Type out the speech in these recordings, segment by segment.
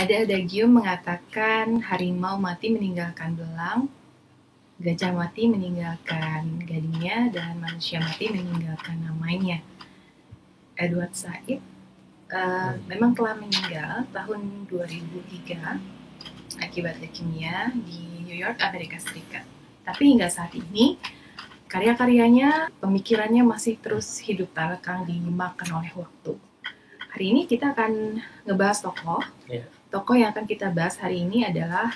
Ada adagium mengatakan harimau mati meninggalkan belang, gajah mati meninggalkan gadingnya, dan manusia mati meninggalkan namanya. Edward Said memang telah meninggal tahun 2003 akibat leukemia di New York, Amerika Serikat. Tapi hingga saat ini karya-karyanya, pemikirannya masih terus hidup tak lekang dimakan oleh waktu. Hari ini kita akan ngebahas tokoh. Tokoh yang akan kita bahas hari ini adalah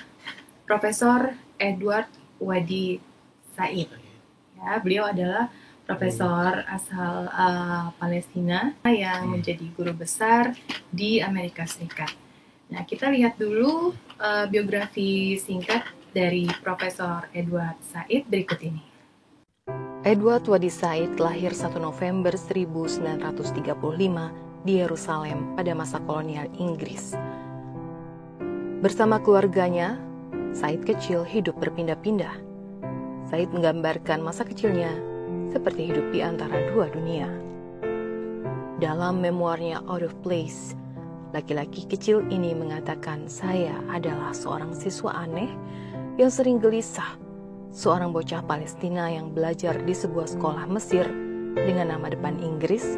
Profesor Edward Wadi Said. Ya, beliau adalah profesor asal Palestina yang menjadi guru besar di Amerika Serikat. Nah, kita lihat dulu biografi singkat dari Profesor Edward Said berikut ini. Edward Wadi Said lahir 1 November 1935 di Yerusalem pada masa kolonial Inggris. Bersama keluarganya, Said kecil hidup berpindah-pindah. Said menggambarkan masa kecilnya seperti hidup di antara dua dunia. Dalam memoirnya Out of Place, laki-laki kecil ini mengatakan, "Saya adalah seorang siswa aneh yang sering gelisah, seorang bocah Palestina yang belajar di sebuah sekolah Mesir dengan nama depan Inggris,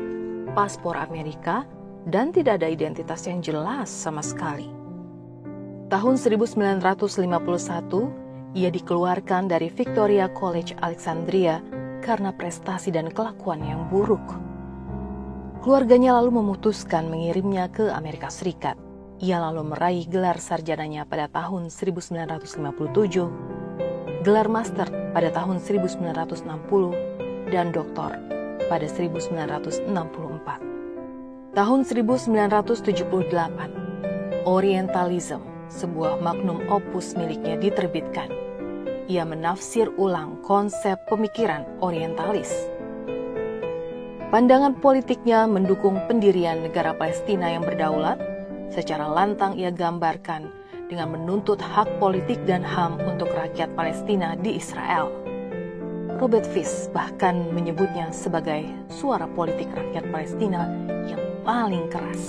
paspor Amerika, dan tidak ada identitas yang jelas sama sekali." Tahun 1951, ia dikeluarkan dari Victoria College Alexandria karena prestasi dan kelakuan yang buruk. Keluarganya lalu memutuskan mengirimnya ke Amerika Serikat. Ia lalu meraih gelar sarjananya pada tahun 1957, gelar master pada tahun 1960, dan doktor pada 1964. Tahun 1978, Orientalism, sebuah magnum opus miliknya, diterbitkan. Ia menafsir ulang konsep pemikiran orientalis. Pandangan politiknya mendukung pendirian negara Palestina yang berdaulat. Secara lantang ia gambarkan dengan menuntut hak politik dan HAM untuk rakyat Palestina di Israel. Robert Fish bahkan menyebutnya sebagai suara politik rakyat Palestina yang paling keras.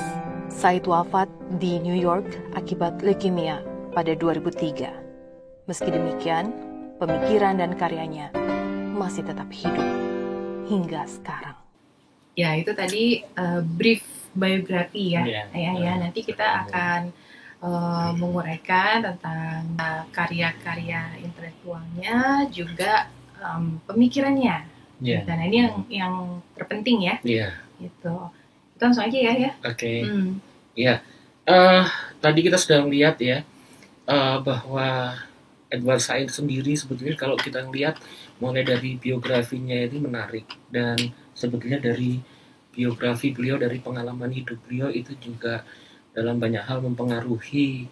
Said wafat di New York akibat leukemia pada 2003. Meski demikian, pemikiran dan karyanya masih tetap hidup hingga sekarang. Ya, itu tadi brief biografi ya. Nanti kita akan menguraikan tentang karya-karya intelektualnya, juga pemikirannya. Nah, ini yang terpenting ya. Gitu. Kita langsung aja ya. Oke. Tadi kita sudah melihat ya bahwa Edward Said sendiri sebetulnya kalau kita lihat mulai dari biografinya ini menarik, dan sebetulnya dari biografi beliau, dari pengalaman hidup beliau itu juga dalam banyak hal mempengaruhi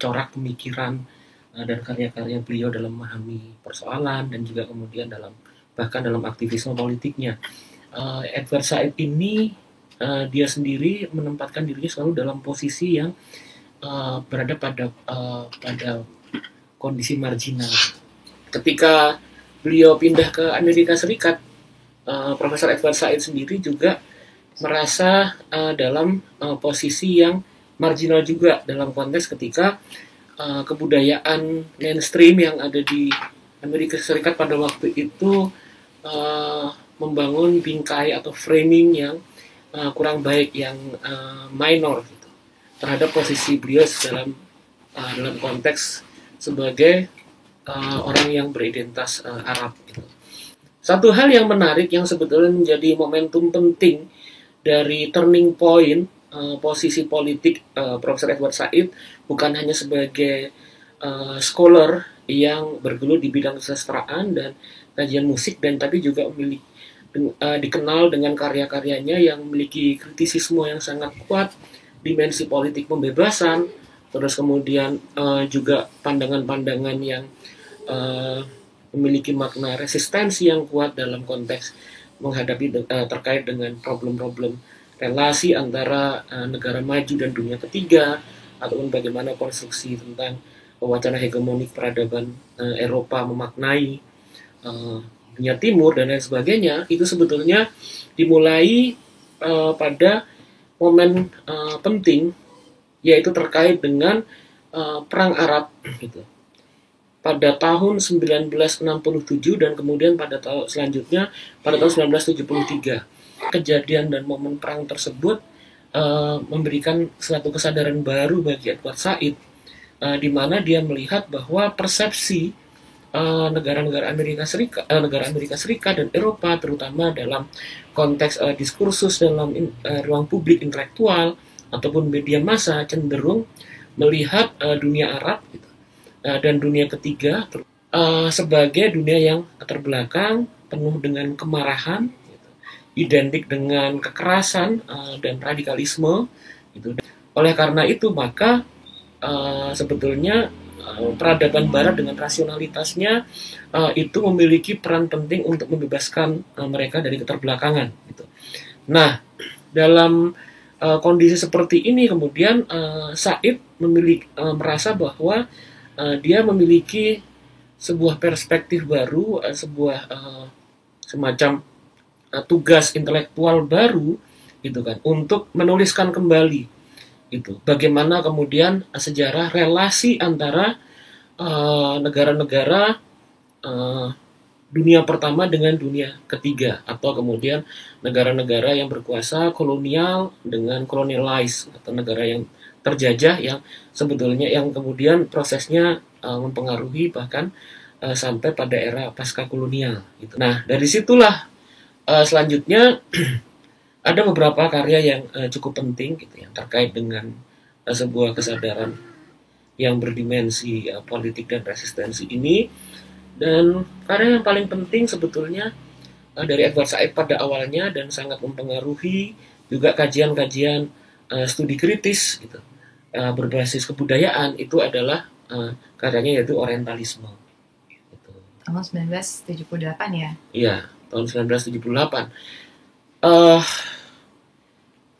corak pemikiran dan karya-karya beliau dalam memahami persoalan dan juga kemudian bahkan dalam aktivisme politiknya. Edward Said ini dia sendiri menempatkan dirinya selalu dalam posisi yang berada pada kondisi marginal. Ketika beliau pindah ke Amerika Serikat, Profesor Edward Said sendiri juga merasa dalam posisi yang marginal juga, dalam konteks ketika kebudayaan mainstream yang ada di Amerika Serikat pada waktu itu membangun bingkai atau framing yang kurang baik, yang minor gitu, terhadap posisi beliau dalam konteks sebagai orang yang beridentitas Arab gitu. Satu hal yang menarik yang sebetulnya menjadi momentum penting dari turning point posisi politik Profesor Edward Said, bukan hanya sebagai scholar yang bergelut di bidang kesastraan dan kajian musik, dan tapi juga dikenal dengan karya-karyanya yang memiliki kritisisme yang sangat kuat, dimensi politik pembebasan, terus kemudian juga pandangan-pandangan yang memiliki makna resistensi yang kuat dalam konteks menghadapi terkait dengan problem-problem relasi antara negara maju dan dunia ketiga, ataupun bagaimana konstruksi tentang wacana hegemonik peradaban Eropa memaknai dunia timur dan lain sebagainya. Itu sebetulnya dimulai pada momen penting yaitu terkait dengan Perang Arab gitu. Pada tahun 1967 dan kemudian pada tahun selanjutnya pada tahun 1973. Kejadian dan momen perang tersebut memberikan suatu kesadaran baru bagi Edward Said, di mana dia melihat bahwa persepsi negara-negara Amerika Serikat dan Eropa, terutama dalam konteks diskursus dalam ruang publik intelektual ataupun media massa, cenderung melihat dunia Arab gitu, dan dunia ketiga sebagai dunia yang terbelakang, penuh dengan kemarahan, gitu, identik dengan kekerasan dan radikalisme. Gitu. Oleh karena itu maka sebetulnya peradaban Barat dengan rasionalitasnya itu memiliki peran penting untuk membebaskan mereka dari keterbelakangan. Gitu. Nah, dalam kondisi seperti ini kemudian Said merasa bahwa dia memiliki sebuah perspektif baru, sebuah semacam tugas intelektual baru, gitu kan, untuk menuliskan kembali gitu bagaimana kemudian sejarah relasi antara negara-negara dunia pertama dengan dunia ketiga, atau kemudian negara-negara yang berkuasa kolonial dengan colonialized, atau negara yang terjajah yang sebetulnya yang kemudian prosesnya mempengaruhi bahkan sampai pada era pasca kolonial gitu. Nah, dari situlah selanjutnya ada beberapa karya yang cukup penting gitu yang terkait dengan sebuah kesadaran yang berdimensi politik dan resistensi ini. Dan karya yang paling penting sebetulnya dari Edward Said pada awalnya dan sangat mempengaruhi juga kajian-kajian studi kritis gitu, berbasis kebudayaan, itu adalah karyanya yaitu Orientalisme gitu. Tahun 1978 ya? Iya, tahun 1978.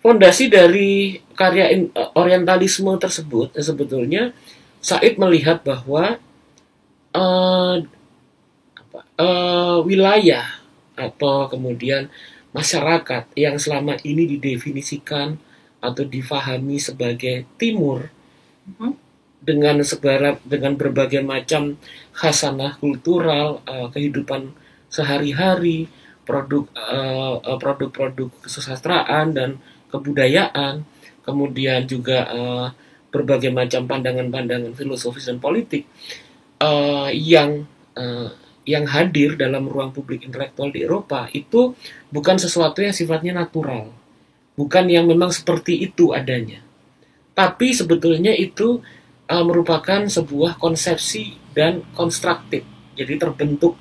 Fondasi dari karya Orientalisme tersebut sebetulnya Said melihat bahwa wilayah atau kemudian masyarakat yang selama ini didefinisikan atau difahami sebagai Timur dengan berbagai macam khasanah kultural, kehidupan sehari-hari, produk-produk kesusastraan dan kebudayaan, kemudian juga berbagai macam pandangan-pandangan filosofis dan politik yang hadir dalam ruang publik intelektual di Eropa, itu bukan sesuatu yang sifatnya natural, bukan yang memang seperti itu adanya, tapi sebetulnya itu merupakan sebuah konsepsi dan konstruktif, jadi terbentuk.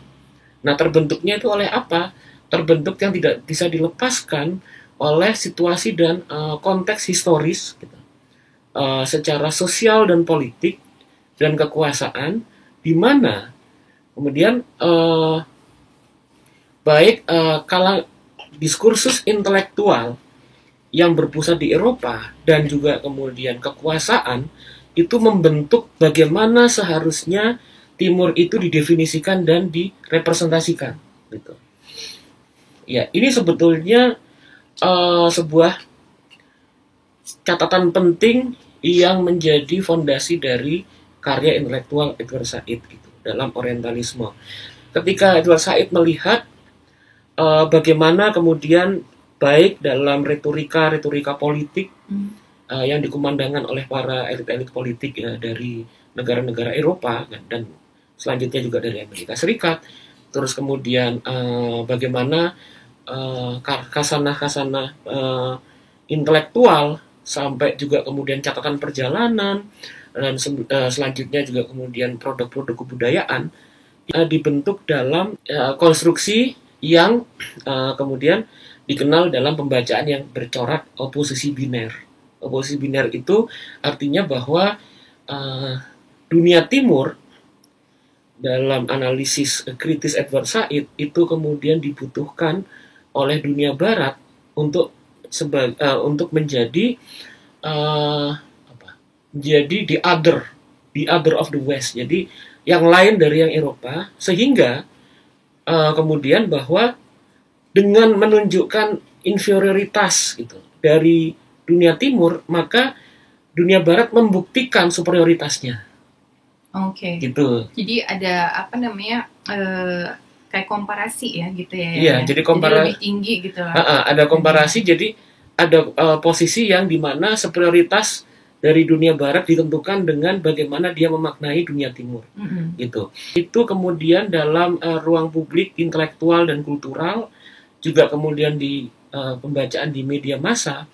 Nah, terbentuknya itu oleh apa? Terbentuk yang tidak bisa dilepaskan oleh situasi dan konteks historis gitu, secara sosial dan politik dan kekuasaan, di mana kemudian baik diskursus intelektual yang berpusat di Eropa dan juga kemudian kekuasaan itu membentuk bagaimana seharusnya Timur itu didefinisikan dan direpresentasikan gitu. Ya, ini sebetulnya sebuah catatan penting yang menjadi fondasi dari karya intelektual Edward Said gitu, dalam Orientalisme. Ketika Edward Said melihat bagaimana kemudian baik dalam retorika politik yang dikumandangkan oleh para elit-elit politik dari negara-negara Eropa dan selanjutnya juga dari Amerika Serikat, terus kemudian bagaimana khasanah-khasanah intelektual sampai juga kemudian catatan perjalanan dan selanjutnya juga kemudian produk-produk kebudayaan dibentuk dalam konstruksi yang kemudian dikenal dalam pembacaan yang bercorak oposisi biner. Oposisi biner itu artinya bahwa dunia Timur dalam analisis kritis Edward Said itu kemudian dibutuhkan oleh dunia Barat untuk menjadi jadi the other of the West, jadi yang lain dari yang Eropa, sehingga kemudian bahwa dengan menunjukkan inferioritas gitu dari dunia Timur, maka dunia barat membuktikan superioritasnya Oke. gitu. Jadi ada apa namanya kayak komparasi ya gitu ya. Iya, jadi lebih tinggi gitu lah. ada komparasi, jadi ada posisi yang dimana superioritas dari dunia barat ditentukan dengan bagaimana dia memaknai dunia timur, gitu. Itu kemudian dalam ruang publik, intelektual dan kultural, juga kemudian di pembacaan di media massa,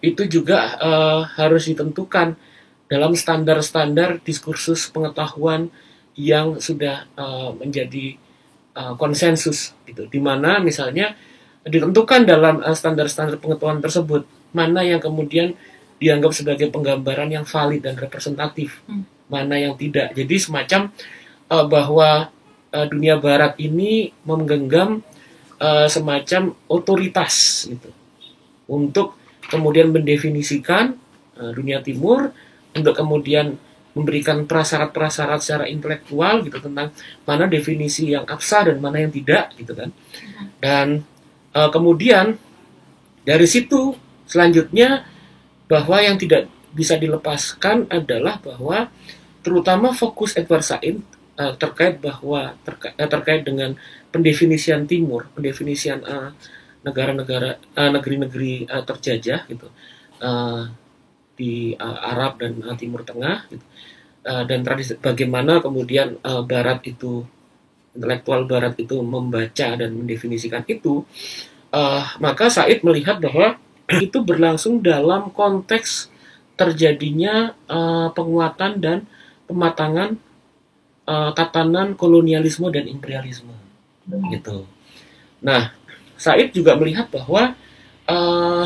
itu juga harus ditentukan dalam standar-standar diskursus pengetahuan yang sudah menjadi konsensus, gitu. Dimana misalnya ditentukan dalam standar-standar pengetahuan tersebut mana yang kemudian dianggap sebagai penggambaran yang valid dan representatif, mana yang tidak. Jadi semacam bahwa dunia barat ini menggenggam semacam otoritas gitu, untuk kemudian mendefinisikan dunia timur, untuk kemudian memberikan prasyarat-prasyarat secara intelektual gitu tentang mana definisi yang absah dan mana yang tidak gitu kan. Dan kemudian dari situ selanjutnya bahwa yang tidak bisa dilepaskan adalah bahwa terutama fokus Edward Said terkait dengan pendefinisian timur, pendefinisian negeri-negeri terjajah gitu di Arab dan Timur Tengah gitu. Dan tradisi bagaimana kemudian Barat itu, intelektual Barat itu membaca dan mendefinisikan itu, maka Said melihat bahwa itu berlangsung dalam konteks terjadinya penguatan dan pematangan tatanan kolonialisme dan imperialisme, gitu. Nah, Said juga melihat bahwa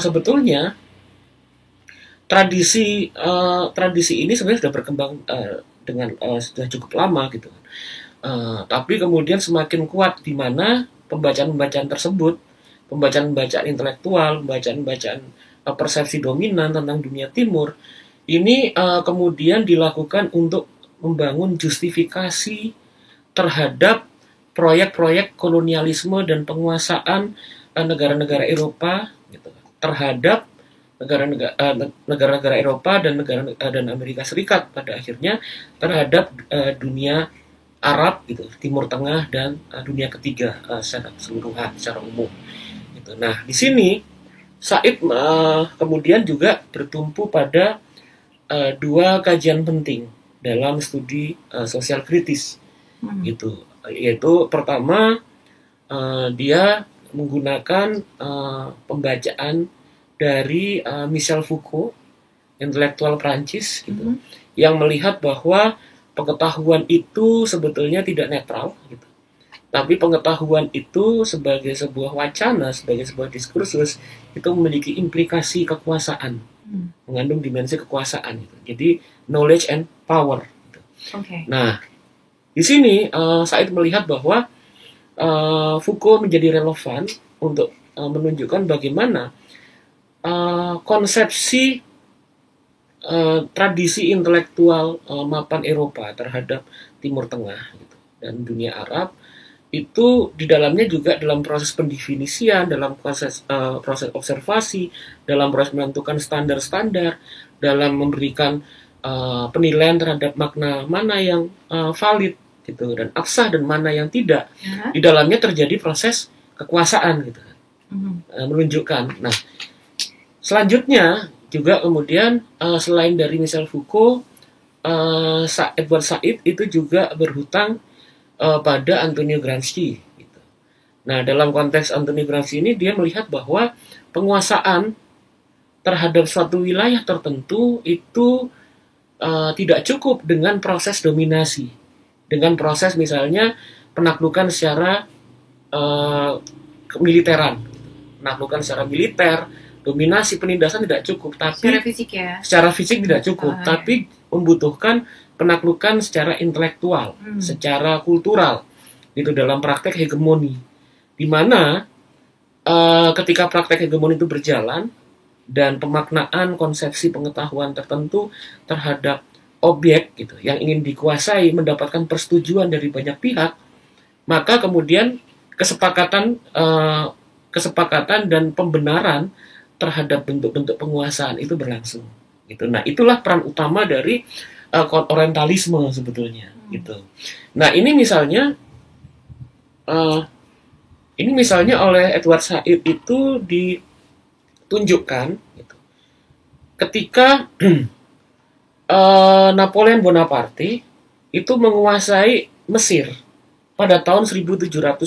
sebetulnya tradisi ini sebenarnya sudah berkembang dengan sudah cukup lama gitu. Tapi kemudian semakin kuat di mana pembacaan-pembacaan tersebut, pembacaan-pembacaan intelektual, pembacaan-pembacaan persepsi dominan tentang dunia timur ini kemudian dilakukan untuk membangun justifikasi terhadap proyek-proyek kolonialisme dan penguasaan negara-negara Eropa gitu, terhadap negara-negara Eropa dan Amerika Serikat pada akhirnya terhadap dunia Arab gitu, Timur Tengah dan dunia ketiga secara keseluruhan, secara umum. Gitu. Nah, di sini Said kemudian juga bertumpu pada dua kajian penting dalam studi sosial kritis, gitu. Yaitu pertama dia menggunakan pembacaan dari Michel Foucault, intelektual Prancis, gitu, yang melihat bahwa pengetahuan itu sebetulnya tidak netral, gitu. Tapi pengetahuan itu sebagai sebuah wacana, sebagai sebuah diskursus, itu memiliki implikasi kekuasaan, mengandung dimensi kekuasaan. Gitu. Jadi knowledge and power. Gitu. Nah, di sini Said melihat bahwa Foucault menjadi relevan untuk menunjukkan bagaimana konsepsi tradisi intelektual mapan Eropa terhadap Timur Tengah gitu, dan dunia Arab itu di dalamnya juga dalam proses pendefinisian, dalam proses observasi, dalam proses menentukan standar-standar, dalam memberikan penilaian terhadap makna mana yang valid gitu dan absah dan mana yang tidak. Di dalamnya terjadi proses kekuasaan gitu, menunjukkan. Nah, selanjutnya juga kemudian selain dari Michel Foucault, Edward Said itu juga berhutang pada Antonio Gramsci. Gitu. Nah, dalam konteks Antonio Gramsci ini dia melihat bahwa penguasaan terhadap suatu wilayah tertentu itu tidak cukup dengan proses dominasi. Dengan proses misalnya penaklukan secara kemiliteran, penaklukan secara militer, dominasi, penindasan tidak cukup, tapi secara fisik tidak cukup, tapi membutuhkan penaklukan secara intelektual, secara kultural, gitu, dalam praktek hegemoni, di mana ketika praktek hegemoni itu berjalan dan pemaknaan konsepsi pengetahuan tertentu terhadap objek gitu yang ingin dikuasai mendapatkan persetujuan dari banyak pihak, maka kemudian kesepakatan dan pembenaran terhadap bentuk-bentuk penguasaan itu berlangsung Gitu. Nah, itulah peran utama dari orientalisme sebetulnya. Gitu. Nah, ini misalnya oleh Edward Said itu ditunjukkan gitu, ketika Napoleon Bonaparte itu menguasai Mesir pada tahun 1789.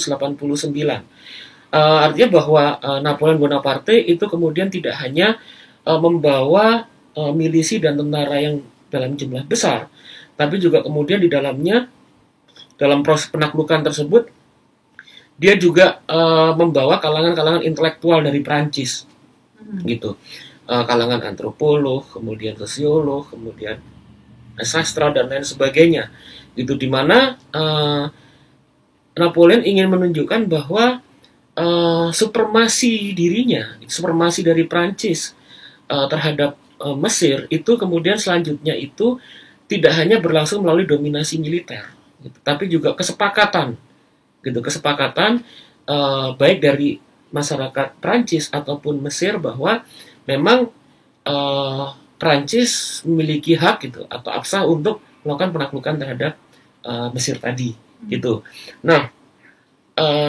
Artinya bahwa Napoleon Bonaparte itu kemudian tidak hanya membawa milisi dan tentara yang dalam jumlah besar, tapi juga kemudian di dalamnya, dalam proses penaklukan tersebut, dia juga membawa kalangan-kalangan intelektual dari Prancis, gitu, kalangan antropolog, kemudian sosiolog, kemudian sastra dan lain sebagainya, gitu, dimana Napoleon ingin menunjukkan bahwa supremasi dirinya, supremasi dari Prancis terhadap Mesir itu kemudian selanjutnya itu tidak hanya berlangsung melalui dominasi militer, gitu, tapi juga kesepakatan. Gitu, kesepakatan baik dari masyarakat Prancis ataupun Mesir bahwa memang Prancis memiliki hak gitu atau absah untuk melakukan penaklukan terhadap Mesir tadi, gitu. Nah,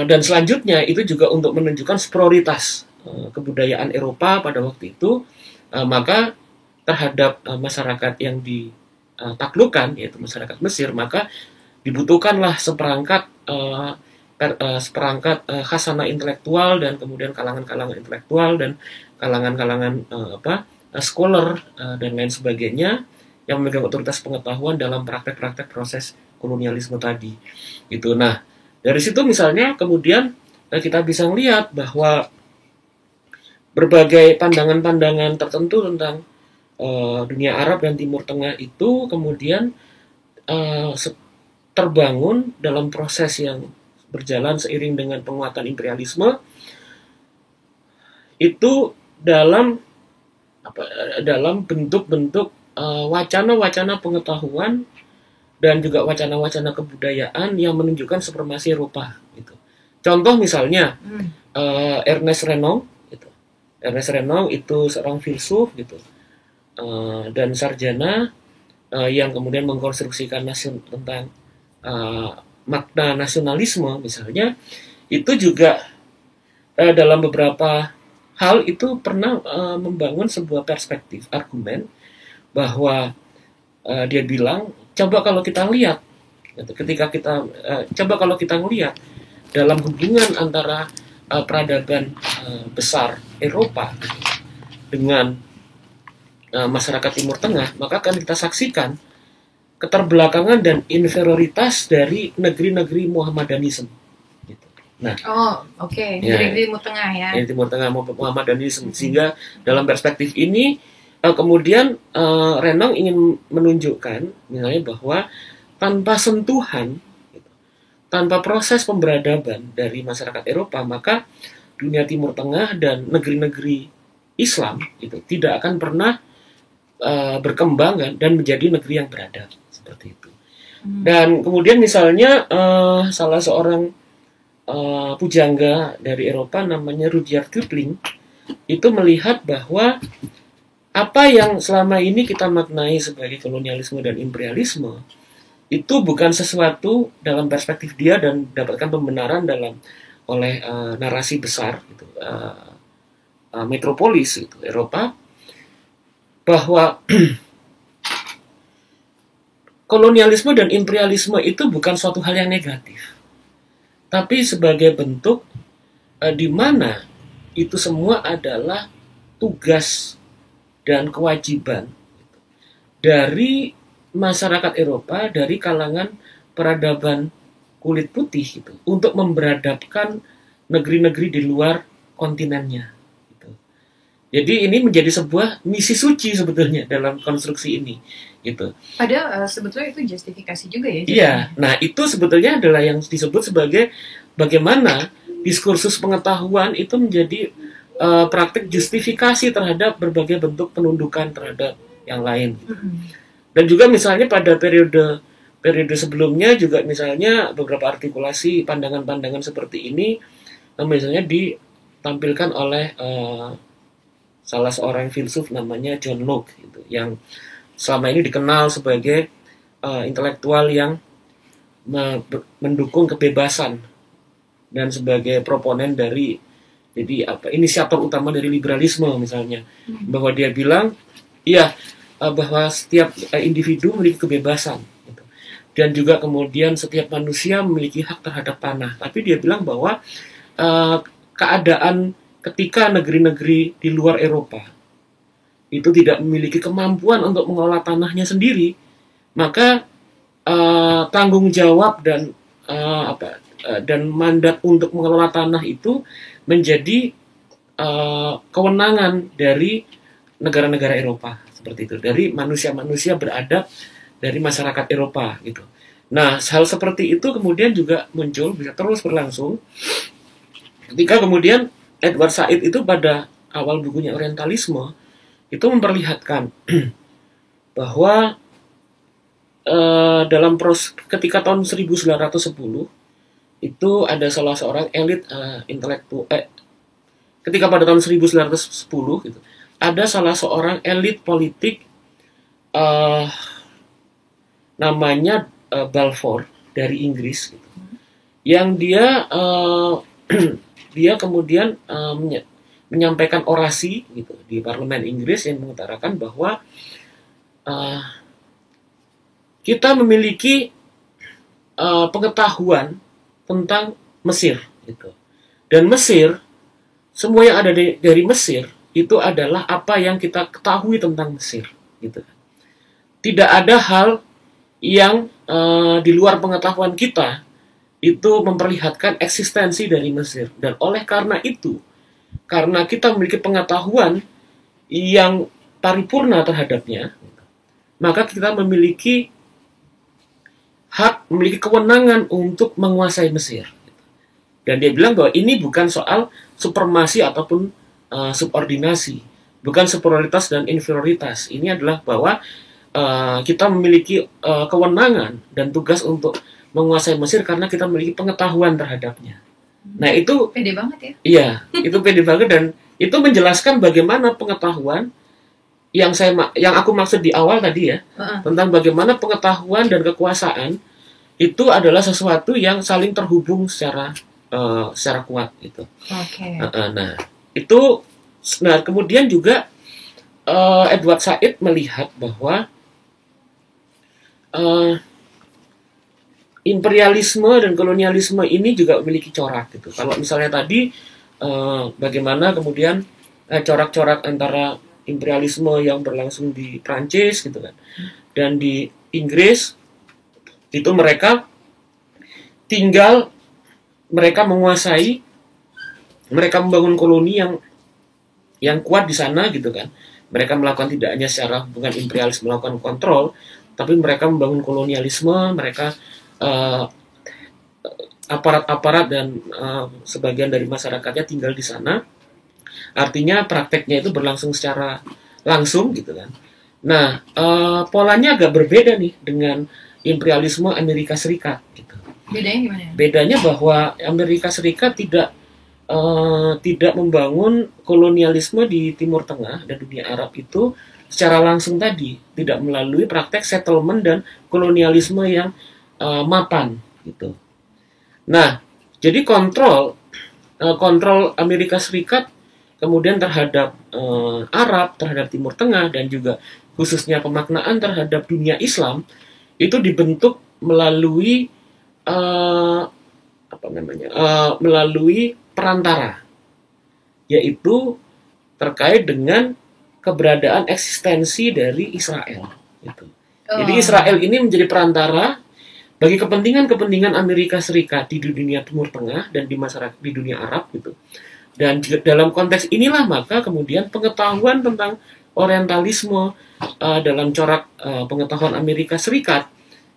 dan selanjutnya itu juga untuk menunjukkan superioritas kebudayaan Eropa pada waktu itu, maka terhadap masyarakat yang ditaklukkan, yaitu masyarakat Mesir, maka dibutuhkanlah seperangkat khasanah intelektual dan kemudian kalangan-kalangan intelektual dan kalangan-kalangan scholar dan lain sebagainya yang memegang otoritas pengetahuan dalam praktek-praktek proses kolonialisme tadi. Gitu. Nah, dari situ misalnya kemudian kita bisa melihat bahwa berbagai pandangan-pandangan tertentu tentang dunia Arab dan Timur Tengah itu kemudian terbangun dalam proses yang berjalan seiring dengan penguatan imperialisme itu dalam bentuk-bentuk wacana-wacana pengetahuan dan juga wacana-wacana kebudayaan yang menunjukkan supremasi Eropa. Gitu. Contoh misalnya Ernest Renan, gitu. Ernest Renan itu seorang filsuf, gitu, dan sarjana yang kemudian mengkonstruksikan tentang makna nasionalisme misalnya, itu juga dalam beberapa hal itu pernah membangun sebuah perspektif argumen bahwa dia bilang coba kalau kita lihat melihat dalam hubungan antara peradaban besar Eropa dengan masyarakat Timur Tengah, maka akan kita saksikan keterbelakangan dan inferioritas dari negeri-negeri Muhammadanisme. Gitu. Nah, negeri Timur Tengah ya. Timur Tengah Muhammadanisme. Sehingga dalam perspektif ini kemudian Renan ingin menunjukkan misalnya bahwa tanpa sentuhan, gitu, tanpa proses pemberadaban dari masyarakat Eropa, maka dunia Timur Tengah dan negeri-negeri Islam itu tidak akan pernah berkembang dan menjadi negeri yang beradab seperti itu. Dan kemudian misalnya salah seorang pujangga dari Eropa namanya Rudyard Kipling itu melihat bahwa apa yang selama ini kita maknai sebagai kolonialisme dan imperialisme itu bukan sesuatu dalam perspektif dia dan dapatkan pembenaran oleh narasi besar gitu, metropolis itu Eropa, bahwa kolonialisme dan imperialisme itu bukan suatu hal yang negatif, tapi sebagai bentuk di mana itu semua adalah tugas dan kewajiban dari masyarakat Eropa, dari kalangan peradaban kulit putih gitu, untuk memberadabkan negeri-negeri di luar kontinennya. Jadi ini menjadi sebuah misi suci sebetulnya dalam konstruksi ini, gitu. Padahal sebetulnya itu justifikasi juga ya. Iya, nah itu sebetulnya adalah yang disebut sebagai bagaimana diskursus pengetahuan itu menjadi praktik justifikasi terhadap berbagai bentuk penundukan terhadap yang lain. Gitu. Dan juga misalnya pada periode sebelumnya juga misalnya beberapa artikulasi pandangan-pandangan seperti ini misalnya ditampilkan oleh salah seorang filsuf namanya John Locke gitu, yang selama ini dikenal sebagai intelektual yang mendukung kebebasan dan sebagai proponen dari, jadi inisiator utama dari liberalisme misalnya, bahwa dia bilang iya bahwa setiap individu memiliki kebebasan gitu. Dan juga kemudian setiap manusia memiliki hak terhadap tanah, tapi dia bilang bahwa keadaan ketika negeri-negeri di luar Eropa itu tidak memiliki kemampuan untuk mengelola tanahnya sendiri, maka tanggung jawab dan dan mandat untuk mengelola tanah itu menjadi kewenangan dari negara-negara Eropa, seperti itu, dari manusia-manusia beradab dari masyarakat Eropa gitu. Nah, hal seperti itu kemudian juga muncul, bisa terus berlangsung ketika kemudian Edward Said itu pada awal bukunya Orientalisme itu memperlihatkan bahwa dalam ketika tahun 1910 itu ada salah seorang elit intelektual, ketika pada tahun 1910 gitu, ada salah seorang elit politik namanya Balfour dari Inggris gitu, yang dia dia kemudian menyampaikan orasi gitu di parlemen Inggris yang mengutarakan bahwa kita memiliki pengetahuan tentang Mesir gitu. Dan Mesir, semua yang ada dari Mesir itu adalah apa yang kita ketahui tentang Mesir gitu. Tidak ada hal yang di luar pengetahuan kita itu memperlihatkan eksistensi dari Mesir. Dan oleh karena itu, karena kita memiliki pengetahuan yang paripurna terhadapnya, maka kita memiliki hak, memiliki kewenangan untuk menguasai Mesir. Dan dia bilang bahwa ini bukan soal supremasi ataupun subordinasi, bukan superioritas dan inferioritas. Ini adalah bahwa kita memiliki kewenangan dan tugas untuk menguasai Mesir karena kita memiliki pengetahuan terhadapnya. Nah, itu pede banget ya. Iya, itu pede banget, dan itu menjelaskan bagaimana pengetahuan yang aku maksud di awal tadi ya, tentang bagaimana pengetahuan dan kekuasaan itu adalah sesuatu yang saling terhubung secara kuat gitu. Oke. Nah, kemudian juga Edward Said melihat bahwa imperialisme dan kolonialisme ini juga memiliki corak gitu. Kalau misalnya tadi bagaimana kemudian corak-corak antara imperialisme yang berlangsung di Prancis gitu kan, dan di Inggris itu mereka tinggal, mereka menguasai, mereka membangun koloni yang kuat di sana gitu kan. Mereka melakukan tidak hanya secara hubungan imperialis melakukan kontrol, tapi mereka membangun kolonialisme, mereka aparat-aparat dan sebagian dari masyarakatnya tinggal di sana. Artinya prakteknya itu berlangsung secara langsung gitu kan. Nah, polanya agak berbeda nih dengan imperialisme Amerika Serikat gitu. Bedanya gimana? Bedanya bahwa Amerika Serikat tidak membangun kolonialisme di Timur Tengah dan dunia Arab itu secara langsung tadi, tidak melalui praktek settlement dan kolonialisme yang mapan gitu. Nah, jadi kontrol Amerika Serikat kemudian terhadap Arab, terhadap Timur Tengah, dan juga khususnya pemaknaan terhadap dunia Islam itu dibentuk melalui melalui perantara, yaitu terkait dengan keberadaan eksistensi dari Israel. Gitu. Jadi Israel ini menjadi perantara bagi kepentingan Amerika Serikat di dunia Timur Tengah dan di masyarakat di dunia Arab gitu. Dan dalam konteks inilah maka kemudian pengetahuan tentang Orientalisme dalam corak pengetahuan Amerika Serikat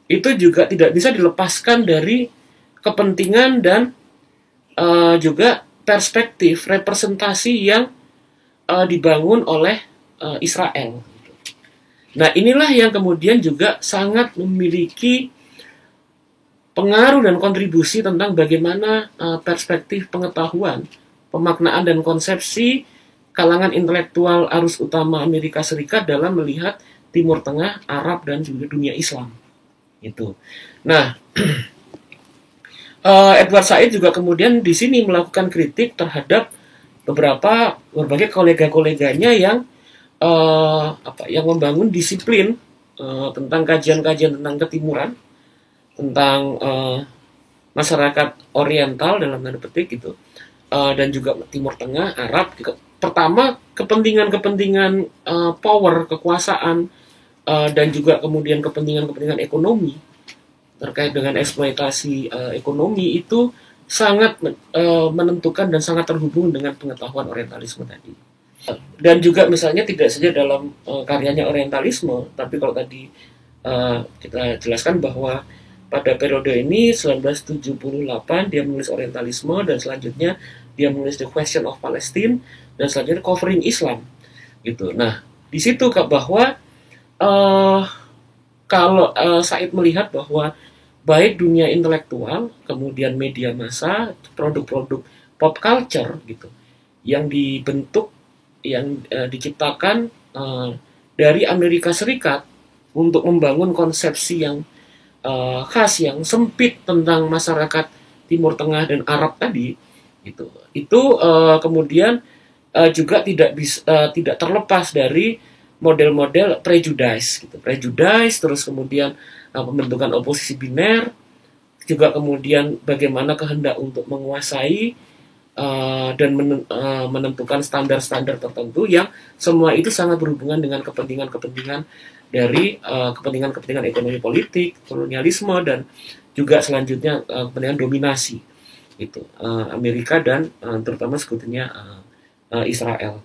itu juga tidak bisa dilepaskan dari kepentingan dan juga perspektif representasi yang dibangun oleh Israel. Nah, inilah yang kemudian juga sangat memiliki pengaruh dan kontribusi tentang bagaimana perspektif pengetahuan, pemaknaan dan konsepsi kalangan intelektual arus utama Amerika Serikat dalam melihat Timur Tengah, Arab, dan juga dunia Islam. Itu. Nah, Edward Said juga kemudian di sini melakukan kritik terhadap berbagai kolega-koleganya yang yang membangun disiplin tentang kajian-kajian tentang ketimuran, tentang masyarakat Oriental dalam tanda petik gitu, dan juga Timur Tengah, Arab. Pertama, kepentingan-kepentingan power, kekuasaan, dan juga kemudian kepentingan-kepentingan ekonomi terkait dengan eksploitasi ekonomi itu sangat menentukan dan sangat terhubung dengan pengetahuan Orientalisme tadi. Dan juga misalnya tidak saja dalam karyanya Orientalisme, tapi kalau tadi kita jelaskan bahwa pada periode ini 1978 dia menulis Orientalisme, dan selanjutnya dia menulis The Question of Palestine, dan selanjutnya Covering Islam gitu. Nah, di situ bahwa kalau Said melihat bahwa baik dunia intelektual, kemudian media massa, produk-produk pop culture gitu, yang dibentuk, yang diciptakan dari Amerika Serikat untuk membangun konsepsi yang khas, yang sempit tentang masyarakat Timur Tengah dan Arab tadi, gitu. Itu kemudian juga tidak terlepas dari model-model prejudice, gitu. Prejudice, terus kemudian pembentukan oposisi biner, juga kemudian bagaimana kehendak untuk menguasai dan menentukan standar-standar tertentu, yang semua itu sangat berhubungan dengan kepentingan-kepentingan dari kepentingan-kepentingan ekonomi politik, kolonialisme, dan juga selanjutnya kepentingan dominasi itu Amerika dan terutama sekutunya Israel.